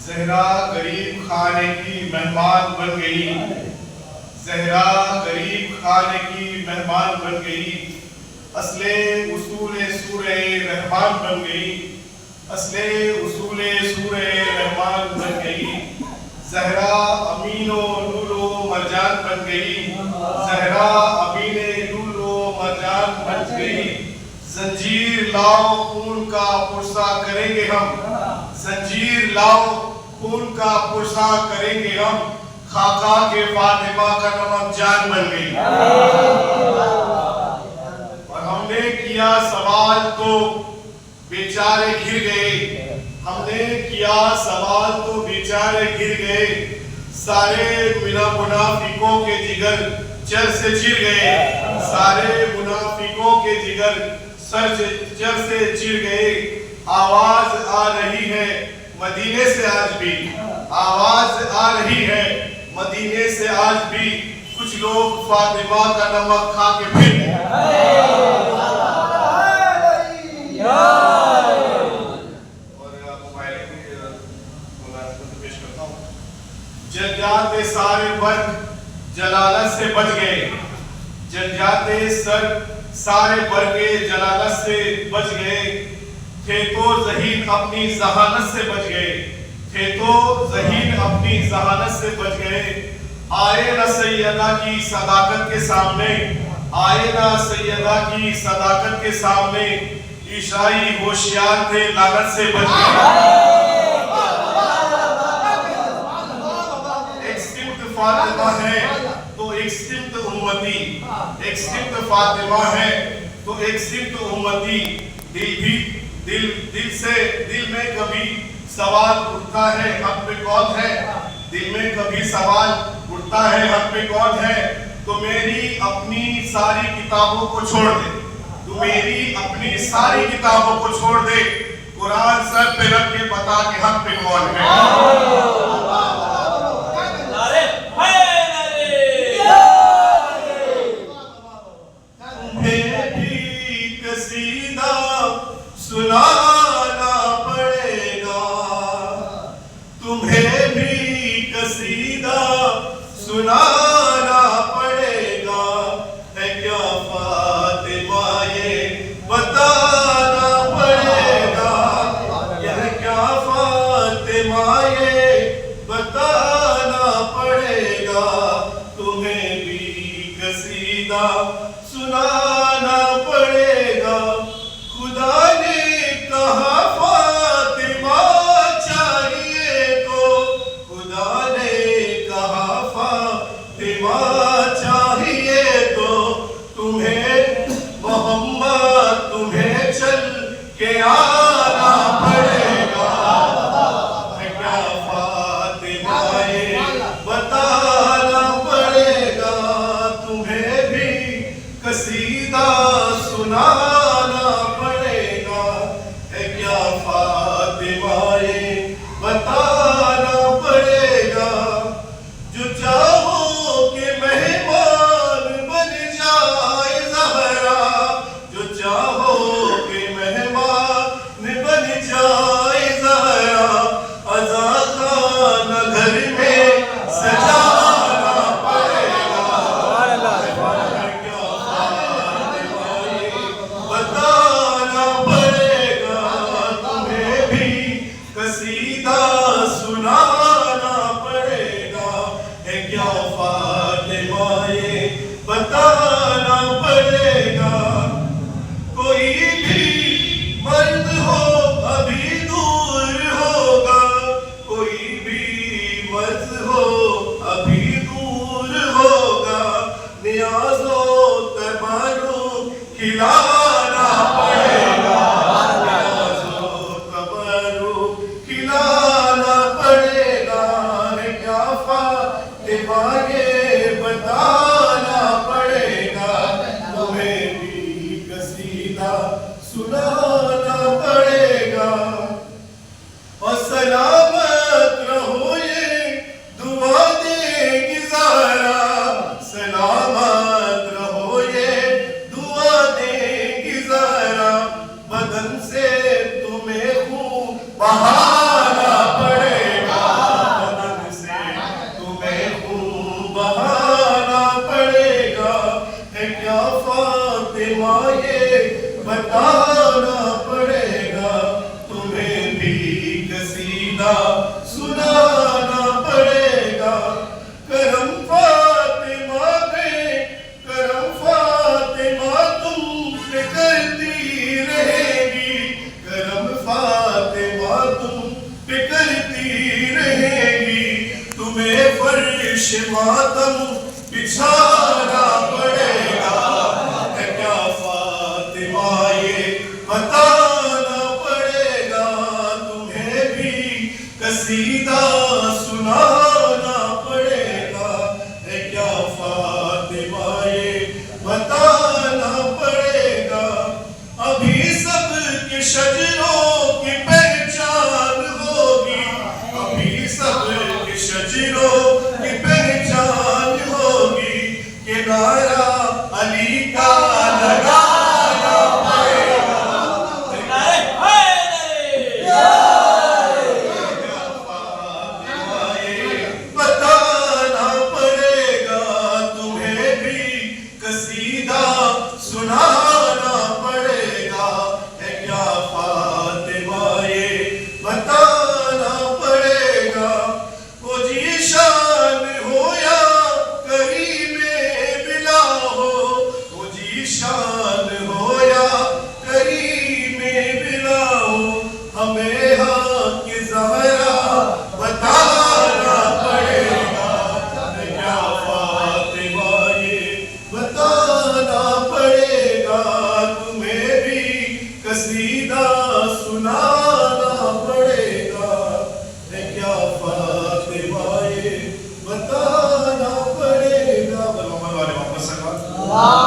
जहरा गरीब खाने की मेहमान बन गई, जहरा गरीब खाने की मेहमान बन गई, असले उसूले सूरे रहमान बन गई, असले उसूले सूरे रहमान बन गई। जहरा अमीनो लूलो मरजान बन गई, जहरा अमीने लूलो मरजान बन गई। जंजीर लाओ खून का पुरसा करेंगे हम, जंजीर लाओ खून का पुरसा करेंगे हम, खाका के फातिमा का नमक जान बन गई। और हमने किया सवाल तो बेचारे घिर गए, हमने किया सवाल तो बेचारे गिर गए, सारे मुनाफिकों के जिगर चर से चिर गए, सारे मुनाफिकों के जिगर चर से चिर गए। आवाज आ रही है मदीने से आज भी, आवाज आ रही है मदीने से आज भी, कुछ लोग फातिमा का नमक खा के फिर गए। जज्जाते सारे वर्ग जलालत से बच गए, जज्जाते सर सारे वर्ग जलालत से बच गए, थे तो ज़हीन अपनी जहानत से बच गए, थे तो ज़हीन अपनी जहानत से बच गए। आए ना सैयदा की सदाकत के सामने, आए ना सैयदा की सदाकत के सामने, ईसाई होशियार थे लानत से बच गए। फातिमा है तो एक सिमत उम्मती, एक सिमत फातिमा है तो एक सिमत उम्मती। दिल में कभी सवाल उठता है हक पे कौन है, दिल में कभी सवाल उठता है हक पे कौन है, तो मेरी अपनी सारी किताबों को छोड़ दे, तू मेरी अपनी सारी किताबों को छोड़ दे, कुरान सर पे रख के बता के हक पे कौन है। सुनाना पड़ेगा, तुम्हें भी कसीदा सुनाना पड़ेगा, है क्या फातिमा ये बताना पड़ेगा, यह क्या फातिमा ये बताना पड़ेगा, तुम्हें भी कसीदा सुनाना पड़ेगा। खुदा ने कहा फातिमा चाहिए तो, खुदा ने कहा फातिमा चाहिए तो, तुम्हें मोहम्मद तुम्हें चल के आना पड़ेगा, है क्या फातिमा ये बताना पड़ेगा, तुम्हें भी कसीदा सुनाना पड़ेगा, है क्या फातिमा ये बताना पड़ेगा। जो चाहो कि मेहमान बन जाए ज़हरा, जो चाहो कि मेहमान बन जाए ज़हरा, अज़ा खाना घर में सजाना पड़ेगा, है क्या फातिमा ये बताना पड़ेगा, तुम्हें भी कसीदा सुनाना पड़ेगा, है क्या फातिमा ये बताना पड़ेगा। कोई भी मर्द हो अभी दूर होगा, कोई भी मर्द हो अभी दूर होगा, नियाज़ो तमन्नु खिलाना पड़ेगा, नियाज़ो तमन्नु खिलाना पड़ेगा, है क्या फातिमा ये बताना पड़ेगा, तुम्हें भी कसीदा सुनाना पड़ेगा। और सलामत रहो ये दुआ देगी ज़हरा, सलामत रहो ये दुआ देगी ज़हरा, बदन ये बताना पड़ेगा, तुम्हें भी कसीदा सुनाना पड़ेगा। करम फातिमा पे, करम फातिमा तुम पे करती रहेगी, करम फातिमा तुम पे करती रहेगी। तुम्हें फर्श मातम बिछाना पड़ेगा, है क्या फातिमा ये बताना पड़ेगा। तुम्हें भी कसीदा सुनाना पड़ेगा, है क्या फातिमा ये बताना पड़ेगा। अभी सब के शजरों की पहचान होगी, अभी सब के शजरों की पहचान होगी। कि नारा अली का लगाना पड़ेगा, बताना पड़ेगा। तुम्हें भी कसीदा सुनाना पड़ेगा, है क्या फातिमा ये बताना पड़ेगा। वो जी शान हो या करीमे बिला हो, वो जी शान हो या करीमे बिला हो। हमें हक की ज़हरा बताना पड़ेगा, है क्या फातिमा ये बताना पड़ेगा। तुम्हें भी कसीदा सुनाना पड़ेगा, है क्या फातिमा ये बताना पड़ेगा। मोहम्मद वाले मोहम्मद सल्लल्लाहु अलैहि वसल्लम।